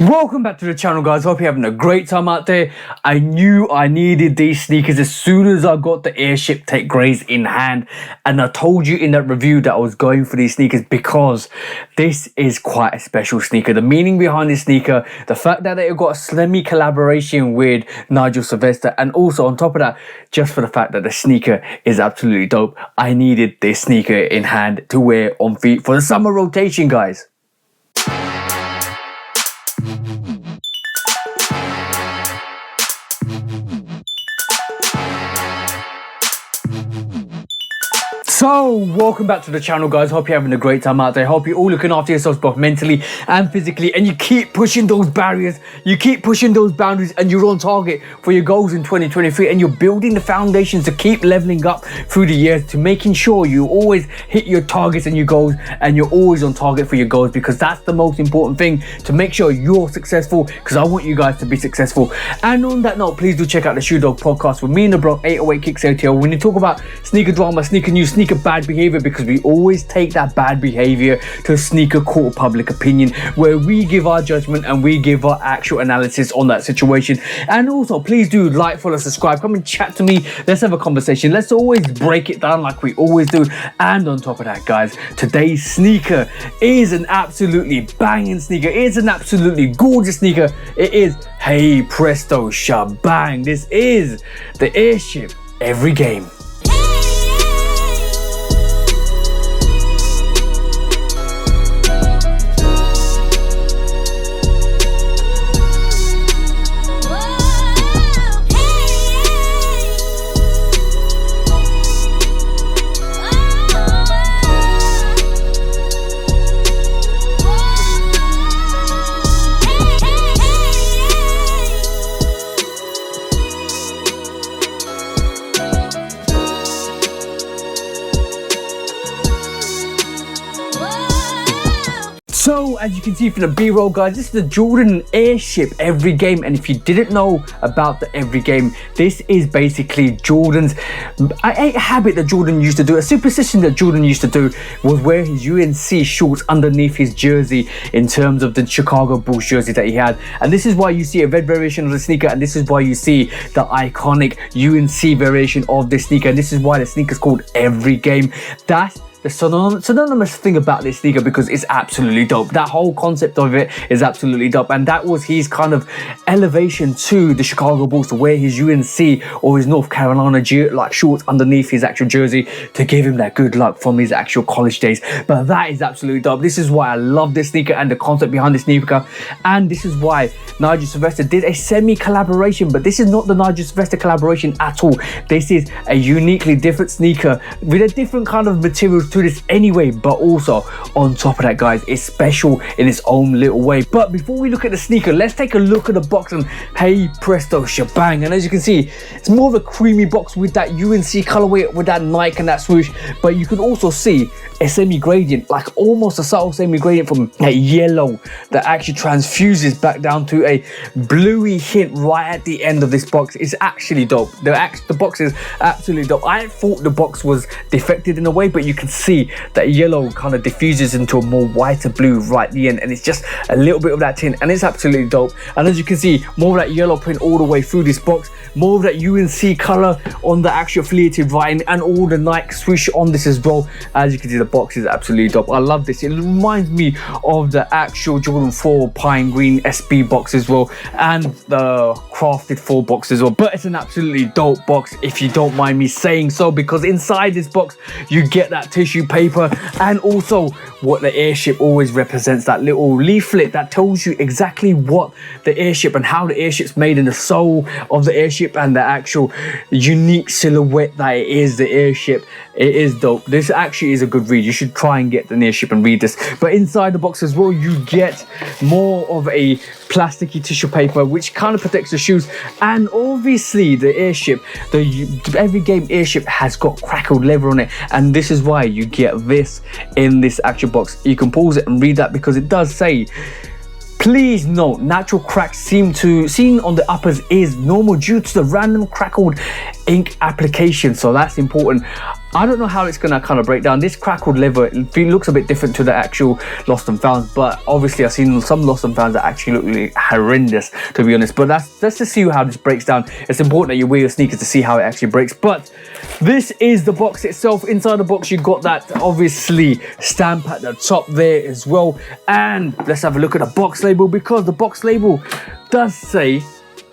Welcome back to the channel, guys. Hope you're having a great time out there. I knew I needed these sneakers as soon as I got the Airship Tech Greys in hand, and I told you in that review that I was going for these sneakers because this is quite a special sneaker. The meaning behind this sneaker, the fact that it got a Slemmy collaboration with Nigel Sylvester, and also on top of that, just for the fact that the sneaker is absolutely dope, I needed this sneaker in hand to wear on feet for the summer rotation, guys. So, welcome back to the channel, guys. Hope you're having a great time out there. Hope you're all looking after yourselves both mentally and physically, and you keep pushing those barriers, you keep pushing those boundaries, and you're on target for your goals in 2023, and you're building the foundations to keep leveling up through the years, to making sure you always hit your targets and your goals, and you're always on target for your goals, because that's the most important thing, to make sure you're successful, because I want you guys to be successful. And on that note, please do check out the Shoe Dog podcast with me and the bro 808 Kicks ATL, when you talk about sneaker drama, sneaker news, sneaker bad behavior, because we always take that bad behavior to a sneaker court of public opinion, where we give our judgment and we give our actual analysis on that situation. And also, please do like, follow, subscribe, come and chat to me. Let's have a conversation. Let's always break it down like we always do. And on top of that, guys, today's sneaker is an absolutely banging sneaker. It is an absolutely gorgeous sneaker. It is, hey presto shabang, this is the Airship Every Game. So, as you can see from the B-roll, guys, this is the Jordan Airship Every Game. And if you didn't know about the Every Game, this is basically Jordan's a habit that Jordan used to do, a superstition that Jordan used to do, was wear his UNC shorts underneath his jersey in terms of the Chicago Bulls jersey that he had. And this is why you see a red variation of the sneaker, and this is why you see the iconic UNC variation of this sneaker. And this is why the sneaker is called Every Game. That's the synonymous thing about this sneaker, because it's absolutely dope. That whole concept of it is absolutely dope, and that was his kind of elevation to the Chicago Bulls, to wear his UNC or his North Carolina like shorts underneath his actual jersey to give him that good luck from his actual college days. But that is absolutely dope. This is why I love this sneaker and the concept behind this sneaker, and this is why Nigel Sylvester did a semi collaboration. But this is not the Nigel Sylvester collaboration at all. This is a uniquely different sneaker with a different kind of materials to this anyway, but also on top of that, guys, it's special in its own little way. But before we look at the sneaker, let's take a look at the box, and hey presto shebang. And as you can see, it's more of a creamy box with that UNC colorway, with that Nike and that swoosh, but you can also see a semi-gradient, like almost a subtle semi-gradient from a yellow that actually transfuses back down to a bluey hint right at the end of this box. It's actually dope. The box is absolutely dope. I thought the box was defected in a way, but you can see that yellow kind of diffuses into a more whiter blue right at the end, and it's just a little bit of that tint, and it's absolutely dope. And as you can see, more of that yellow print all the way through this box, more of that UNC color on the actual affiliated writing, and all the Nike swoosh on this as well. As you can see, the box is absolutely dope. I love this. It reminds me of the actual Jordan 4 Pine Green SB box as well, and the Crafted 4 box as well. But it's an absolutely dope box, if you don't mind me saying so, because inside this box you get that tissue paper, and also what the Airship always represents, that little leaflet that tells you exactly what the Airship and how the Airship's made, in the soul of the Airship, and the actual unique silhouette that it is, the Airship. It is dope. This actually is a good read. You should try and get the Airship and read this. But inside the box as well, you get more of a plasticky tissue paper, which kind of protects the shoes. And obviously the Airship, the Every Game Airship, has got crackled leather on it, and this is why you get this in this actual box. You can pause it and read that, because it does say Please note, natural cracks seen on the uppers is normal due to the random crackled ink application, so that's important. I don't know how it's going to kind of break down. This crackled leather, it looks a bit different to the actual Lost and Founds, but obviously I've seen some Lost and Founds that actually look really horrendous, to be honest. But let's just see how this breaks down. It's important that you wear your sneakers to see how it actually breaks. But this is the box itself. Inside the box, you got that obviously stamp at the top there as well. And let's have a look at the box label, because the box label does say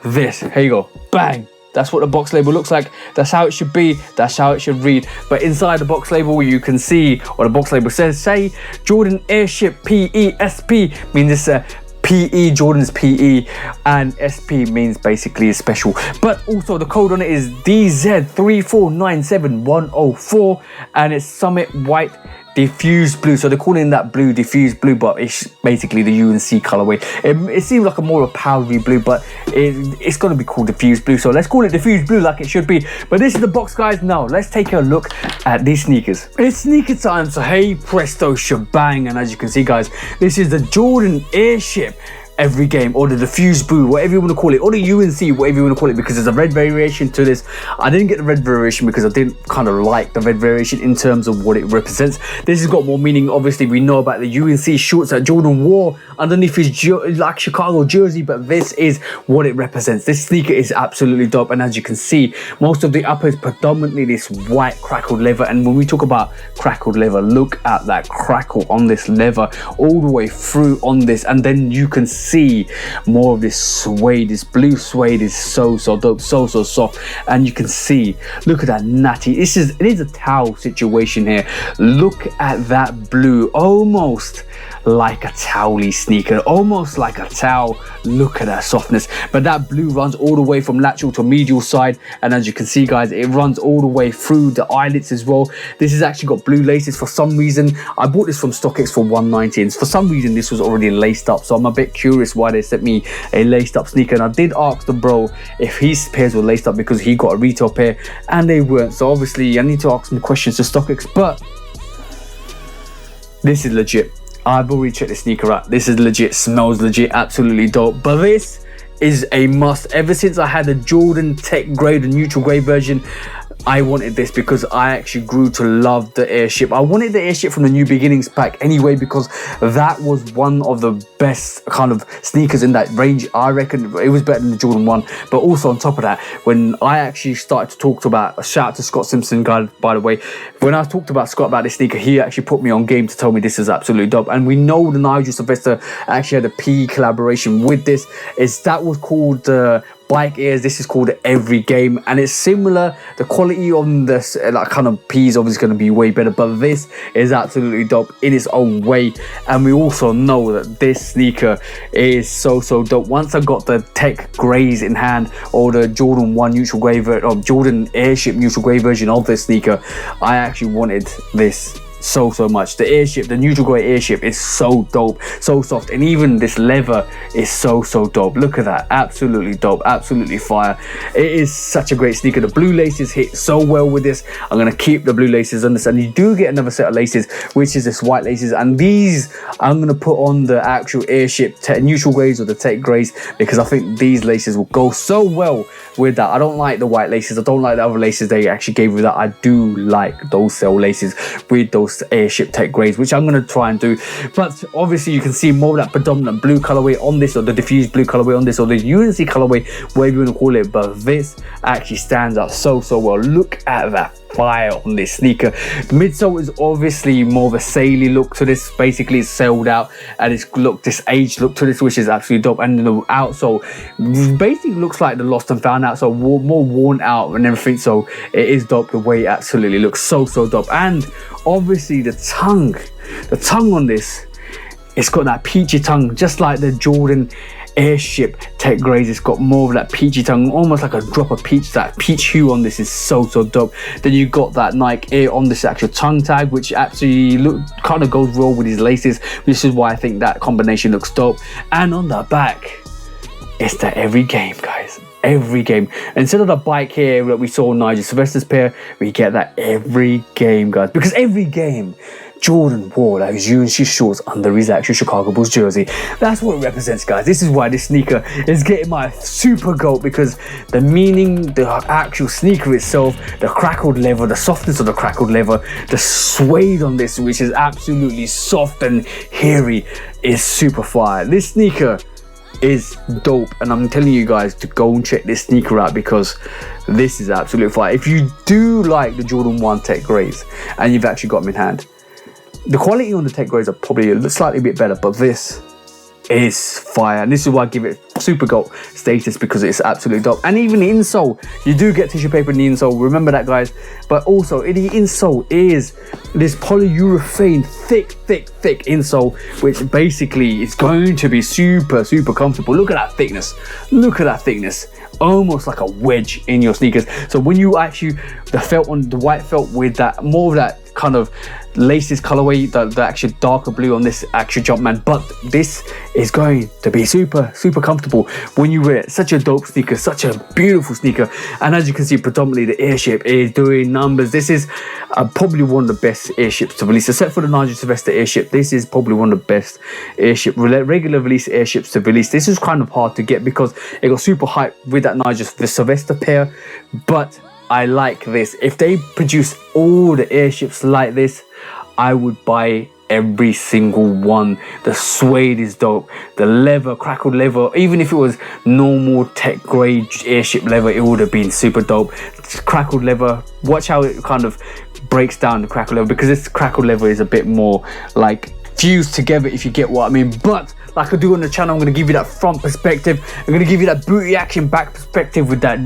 this. Here you go. Bang. That's what the box label looks like. That's how it should be. That's how it should read. But inside the box label, you can see what the box label says. Say Jordan Airship PE-SP, means it's a PE, Jordan's PE, and SP means basically special. But also the code on it is DZ3497104, and it's Summit White Diffused Blue. So they're calling that blue diffused blue, but it's basically the UNC colorway. It seems like a more of a powdery blue, but it's going to be called diffused blue. So let's call it diffused blue like it should be. But this is the box, guys. Now let's take a look at these sneakers. It's sneaker time, so hey presto shebang. And as you can see, guys, this is the Jordan Airship Every Game, or the diffused blue, whatever you want to call it, or the UNC, whatever you want to call it, because there's a red variation to this. I didn't get the red variation because I didn't kind of like the red variation in terms of what it represents. This has got more meaning. Obviously, we know about the UNC shorts that Jordan wore underneath his like Chicago jersey, but this is what it represents. This sneaker is absolutely dope, and as you can see, most of the upper is predominantly this white crackled leather. And when we talk about crackled leather, look at that crackle on this leather all the way through on this, and then you can see more of this suede. This blue suede is so dope, so soft, and you can see, look at that natty. It is a towel situation here. Look at that blue, almost like a towely sneaker, almost like a towel. Look at that softness. But that blue runs all the way from lateral to medial side, and as you can see, guys, it runs all the way through the eyelets as well. This has actually got blue laces. For some reason, I bought this from StockX for $190, and for some reason this was already laced up, so I'm a bit curious why they sent me a laced up sneaker. And I did ask the bro if his pairs were laced up because he got a retail pair and they weren't, so obviously I need to ask some questions to StockX. But this is legit. I've already checked the sneaker out. This is legit, smells legit, absolutely dope. But this is a must. Ever since I had the Jordan Tech Grey, the neutral grey version, I wanted this because I actually grew to love the Airship. I wanted the Airship from the New Beginnings pack anyway, because that was one of the best kind of sneakers in that range. I reckon it was better than the Jordan 1. But also on top of that, when I actually started to talk about, shout out to Scott Simpson, guy, by the way, when I talked about Scott about this sneaker, he actually put me on game to tell me this is absolutely dope. And we know the Nigel Sylvester actually had a PE collaboration with this. That was called Bike Airs. This is called Every Game, and it's similar. The quality on this like kind of P is obviously going to be way better, but this is absolutely dope in its own way. And we also know that this sneaker is so dope. Once I got the Tech Greys in hand, or the Jordan 1 neutral grey or Jordan Airship neutral grey version of this sneaker, I actually wanted this so much. The Airship, the neutral grey Airship, is so dope, so soft, and even this leather is so dope. Look at that, absolutely dope, absolutely fire. It is such a great sneaker. The blue laces hit so well with this. I'm gonna keep the blue laces on this, and you do get another set of laces, which is this white laces, and these I'm gonna put on the actual Airship neutral greys or the Tech Greys, because I think these laces will go so well with that. I don't like the white laces, I don't like the other laces they actually gave with that. I do like those cell laces with those Airship Tech Greys, which I'm going to try and do. But obviously you can see more of that predominant blue colorway on this, or the diffused blue colorway on this, or the UNC colorway, whatever you want to call it. But this actually stands out so well. Look at that fire on this sneaker. The midsole is obviously more of a saily look to this. Basically it's sailed out, and it's this aged look to this, which is absolutely dope. And the outsole basically looks like the Lost and Found outsole, more worn out and everything. So it is dope the way it absolutely looks, so dope. And obviously the tongue on this, it's got that peachy tongue, just like the Jordan Airship Tech Greys. It's got more of that peachy tongue, almost like a drop of peach. That peach hue on this is so dope. Then you got that Nike Air on this actual tongue tag, which actually kind of goes well with these laces. This is why I think that combination looks dope. And on the back, it's the Every Game, guys. Every Game. Instead of the bike here that we saw Nigel Sylvester's pair, we get that Every Game, guys, because every game Jordan wore those UNC shorts under his actual Chicago Bulls jersey. That's what it represents, guys. This is why this sneaker is getting my super GOAT, because the meaning, the actual sneaker itself, the crackled leather, the softness of the crackled leather, the suede on this, which is absolutely soft and hairy, is super fire. This sneaker is dope, and I'm telling you guys to go and check this sneaker out, because this is absolute fire. If you do like the Jordan 1 Tech Greys and you've actually got them in hand, the quality on the Tech Greys are probably a slightly bit better, but this is fire, and this is why I give it super GOAT status, because it's absolutely dope. And even the insole, you do get tissue paper in the insole, remember that, guys. But also in the insole is this polyurethane thick insole, which basically is going to be super comfortable. Look at that thickness, almost like a wedge in your sneakers. So when you actually, the felt on the white felt with that, more of that kind of laces colorway, the actual darker blue on this actual Jumpman, but this is going to be super comfortable when you wear it. Such a dope sneaker, such a beautiful sneaker, and as you can see, predominantly the airship is doing numbers. This is probably one of the best airships to release, except for the Nigel Sylvester airship. This is probably one of the best regular release airships to release. This is kind of hard to get because it got super hyped with that Nigel Sylvester pair, but I like this. If they produce all the airships like this, I would buy every single one. The suede is dope. The leather, crackled leather, even if it was normal Tech Grey airship leather, it would have been super dope. Crackled leather, watch how it kind of breaks down the crackled leather, because this crackled leather is a bit more like fused together, if you get what I mean. But like I do on the channel, I'm going to give you that front perspective, I'm going to give you that booty action back perspective with that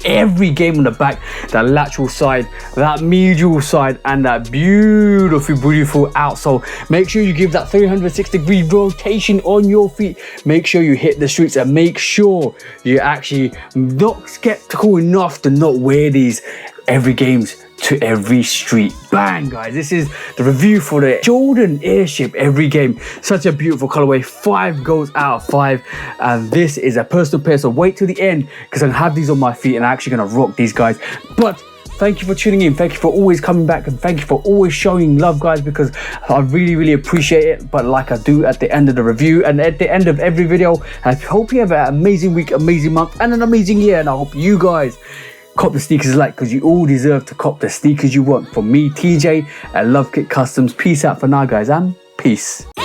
every game on the back, that lateral side, that medial side, and that beautiful outsole. Make sure you give that 360-degree rotation on your feet. Make sure you hit the streets, and make sure you're actually not skeptical enough to not wear these every games to every street. Bang, guys, this is the review for the Jordan Airship every game. Such a beautiful colorway, 5 goes out of 5, and this is a personal pair, so wait till the end because I'm gonna have these on my feet and I'm actually gonna rock these, guys. But thank you for tuning in, thank you for always coming back, and thank you for always showing love, guys, because I really appreciate it. But like I do at the end of the review and at the end of every video, I hope you have an amazing week, amazing month, and an amazing year, and I hope you guys cop the sneakers you like, because you all deserve to cop the sneakers you want. From me, TJ, at Love Kit Customs. Peace out for now, guys, and peace. I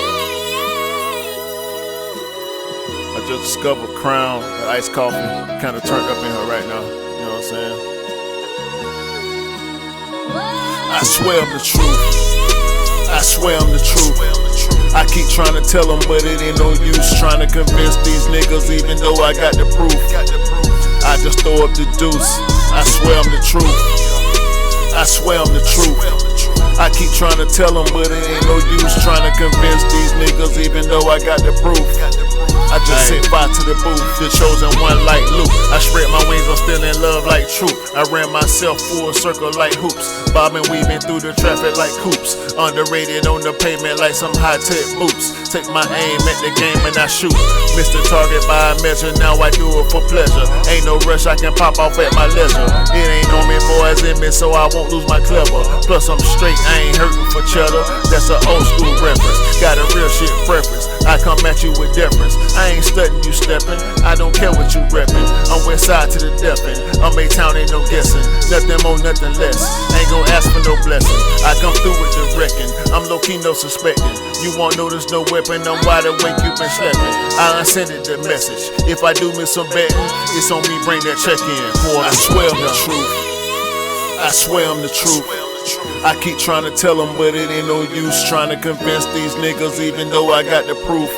just discovered Crown and iced coffee. Kind of turned up in her right now. You know what I'm saying? I swear I'm the truth. I swear I'm the truth. I keep trying to tell them, but it ain't no use trying to convince these niggas, even though I got the proof. I just throw up the deuce. I swear I'm the truth. I swear I'm the truth. I keep trying to tell them, but it ain't no use trying to convince these niggas, even though I got the proof. I just set fire to the booth, the chosen one like Luke. I spread my wings, I'm still in love like truth. I ran myself full circle like hoops, bobbing, weaving through the traffic like coops. Underrated on the pavement like some high-tech boots. Take my aim at the game and I shoot. Missed the target by a measure, now I do it for pleasure. Ain't no rush, I can pop off at my leisure. It ain't on me, boys in me, so I won't lose my clever. Plus I'm straight, I ain't hurting for cheddar. That's an old school reference, got a real shit preference. I come at you with deference, I ain't studying you stepping. I don't care what you reppin', I'm west side to the death end. I'm A-Town, ain't no guessing, nothing more, nothing less. Ain't gon' ask for no blessing, I come through with the wrecking. I'm low-key, no suspecting. You won't notice no weapon, I'm wide awake, you been sleeping. I unsended the message, if I do miss some betting, it's on me, bring that check in. I swear I'm the truth, I swear I'm the truth. I keep trying to tell them, but it ain't no use trying to convince these niggas, even though I got the proof.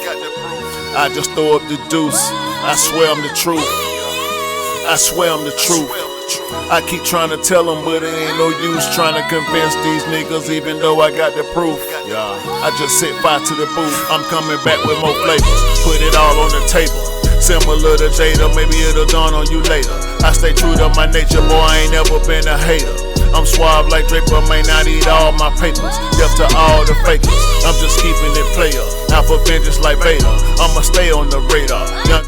I just throw up the deuce, I swear I'm the truth. I swear I'm the truth. I keep trying to tell them, but it ain't no use trying to convince these niggas, even though I got the proof. I just set fire to the booth, I'm coming back with more flavors. Put it all on the table, similar to Jada, maybe it'll dawn on you later. I stay true to my nature, boy, I ain't never been a hater. I'm suave like Draper, may not eat all my papers. Deaf to all the fakers, I'm just keeping it player. Out for vengeance like Vader, I'ma stay on the radar. Young